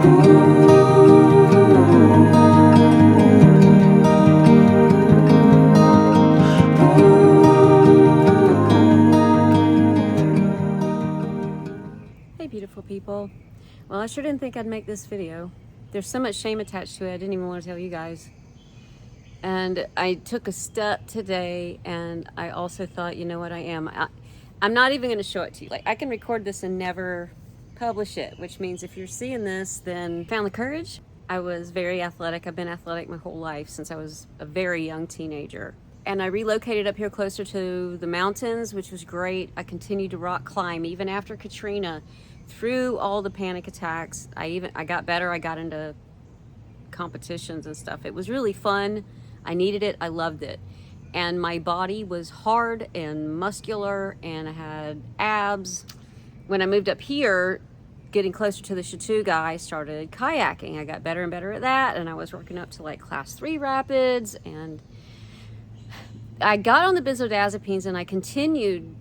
Hey beautiful people. Well, I sure didn't think I'd make this video. There's so much shame attached to it, I didn't even want to tell you guys. And I took a step today, and I also thought, you know what, I'm not even going to show it to you. Like, I can record this and never publish it, which means if you're seeing this, then found the courage. I was very athletic. I've been athletic my whole life since I was a very young teenager. And I relocated up here closer to the mountains, which was great. I continued to rock climb even after Katrina. Through all the panic attacks, I got better. I got into competitions and stuff. It was really fun. I needed it. I loved it. And my body was hard and muscular, and I had abs. When I moved up here, getting closer to the Chattooga, I started kayaking. I got better and better at that, and I was working up to like class 3 rapids, and I got on the benzodiazepines, and I continued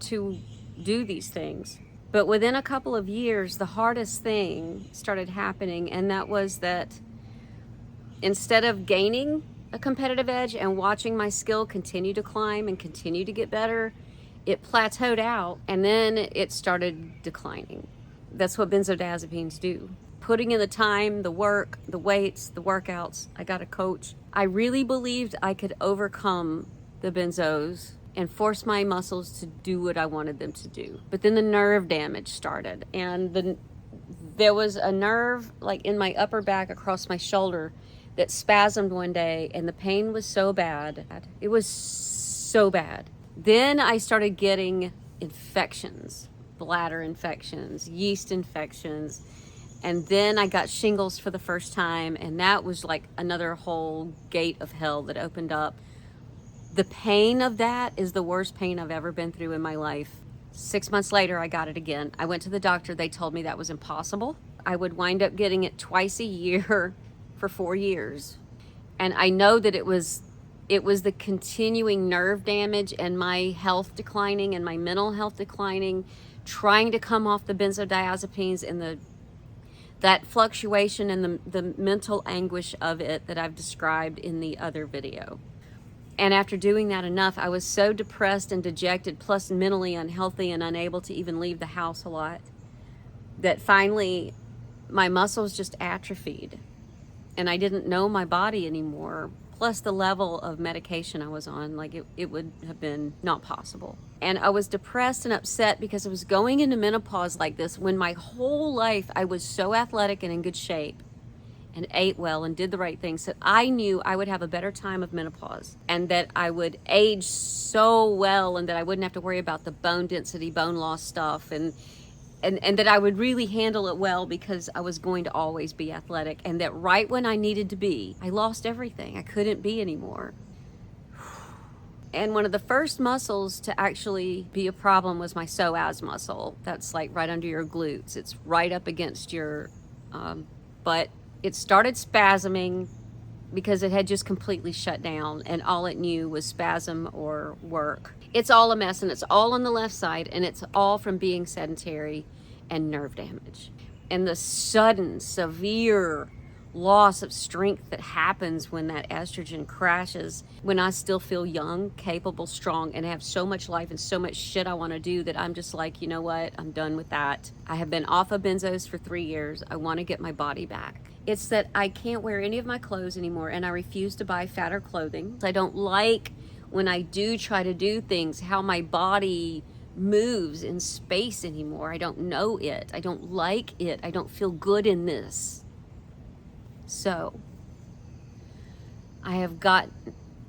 to do these things. But within a couple of years, the hardest thing started happening, and that was that instead of gaining a competitive edge and watching my skill continue to climb and continue to get better, it plateaued out, and then it started declining. That's what benzodiazepines do. Putting in the time, the work, the weights, the workouts. I got a coach. I really believed I could overcome the benzos and force my muscles to do what I wanted them to do. But then the nerve damage started, and there was a nerve like in my upper back across my shoulder that spasmed one day, and the pain was so bad. It was so bad. Then I started getting infections, bladder infections, yeast infections, and then I got shingles for the first time, and that was like another whole gate of hell that opened up. The pain of that is the worst pain I've ever been through in my life. 6 months later, I got it again. I went to the doctor. They told me that was impossible. I would wind up getting it twice a year for 4 years. And I know that it was the continuing nerve damage and my health declining and my mental health declining, trying to come off the benzodiazepines and that fluctuation and the mental anguish of it that I've described in the other video. And after doing that enough, I was so depressed and dejected, plus mentally unhealthy and unable to even leave the house a lot, that finally my muscles just atrophied. And I didn't know my body anymore. Plus the level of medication I was on, like it would have been not possible. And I was depressed and upset because I was going into menopause like this when my whole life I was so athletic and in good shape and ate well and did the right things that I knew I would have a better time of menopause, and that I would age so well, and that I wouldn't have to worry about the bone density, bone loss stuff, and that I would really handle it well because I was going to always be athletic. And that right when I needed to be, I lost everything. I couldn't be anymore. And one of the first muscles to actually be a problem was my psoas muscle. That's like right under your glutes. It's right up against your butt. It started spasming because it had just completely shut down, and all it knew was spasm or work. It's all a mess, and it's all on the left side, and it's all from being sedentary and nerve damage. And the sudden, severe loss of strength that happens when that estrogen crashes, when I still feel young, capable, strong, and have so much life and so much shit I want to do, that I'm just like, you know what, I'm done with that. I have been off of benzos for 3 years. I want to get my body back. It's that I can't wear any of my clothes anymore, and I refuse to buy fatter clothing. I don't like, when I do try to do things, how my body moves in space anymore. I don't know it. I don't like it. I don't feel good in this. So I have got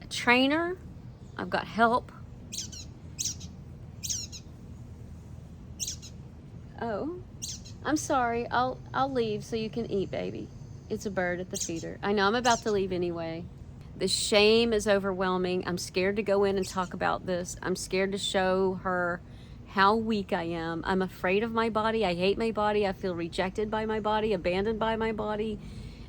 a trainer. I've got help. Oh, I'm sorry. I'll leave so you can eat, baby. It's a bird at the feeder. I know I'm about to leave anyway. The shame is overwhelming. I'm scared to go in and talk about this. I'm scared to show her how weak I am. I'm afraid of my body. I hate my body. I feel rejected by my body, abandoned by my body.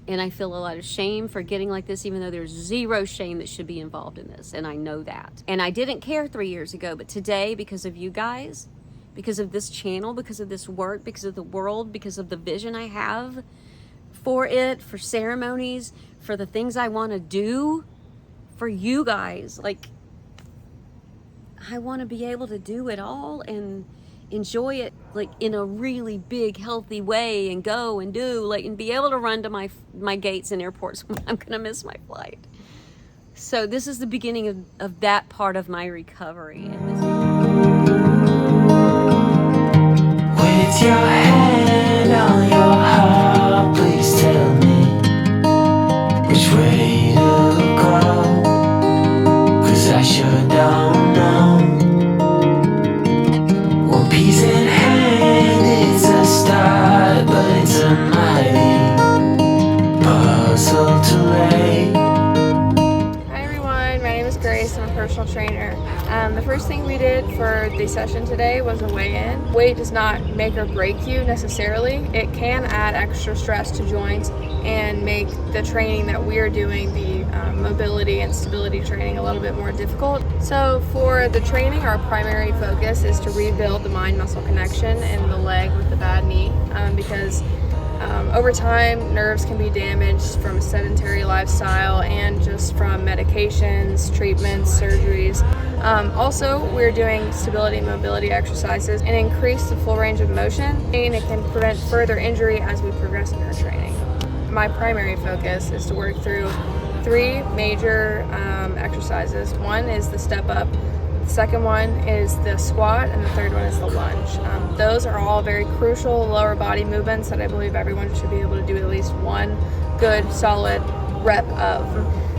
And I feel a lot of shame for getting like this, even though there's zero shame that should be involved in this. And I know that. And I didn't care 3 years ago, but today, because of you guys, because of this channel, because of this work, because of the world, because of the vision I have, for it, for ceremonies, for the things I want to do for you guys. Like, I want to be able to do it all and enjoy it like in a really big healthy way, and go and do like, and be able to run to my gates and airports when I'm gonna miss my flight. So this is the beginning of that part of my recovery. With your hand on your heart, please tell me which way to go, 'cause I sure don't know. One piece in hand is a start, but it's a mighty puzzle to lay. Hi everyone, my name is Grace. I'm a personal trainer. The first thing we did for the session today was a weigh-in. Weight does not make or break you necessarily. It can add extra stress to joints and make the training that we are doing, the mobility and stability training, a little bit more difficult. So for the training, our primary focus is to rebuild the mind-muscle connection in the leg with the bad knee, because over time, nerves can be damaged from a sedentary lifestyle and just from medications, treatments, surgeries. Also, we're doing stability and mobility exercises and increase the full range of motion, and it can prevent further injury as we progress in our training. My primary focus is to work through 3 major exercises. One is the step up. The second one is the squat, and the third one is the lunge. Those are all very crucial lower body movements that I believe everyone should be able to do at least one good solid rep of.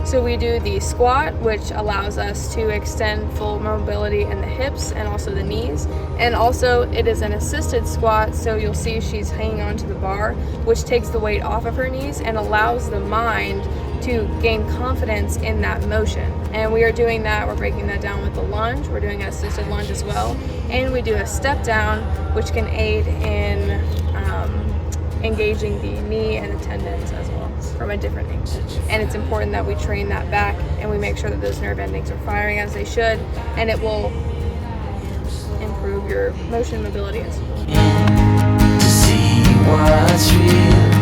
So we do the squat, which allows us to extend full mobility in the hips and also the knees. And also it is an assisted squat, so you'll see she's hanging onto the bar, which takes the weight off of her knees and allows the mind to gain confidence in that motion. And we are doing that, we're breaking that down with the lunge. We're doing an assisted lunge as well. And we do a step down, which can aid in engaging the knee and the tendons as well from a different angle. And it's important that we train that back and we make sure that those nerve endings are firing as they should, and it will improve your motion, mobility, and stability. To see what's real.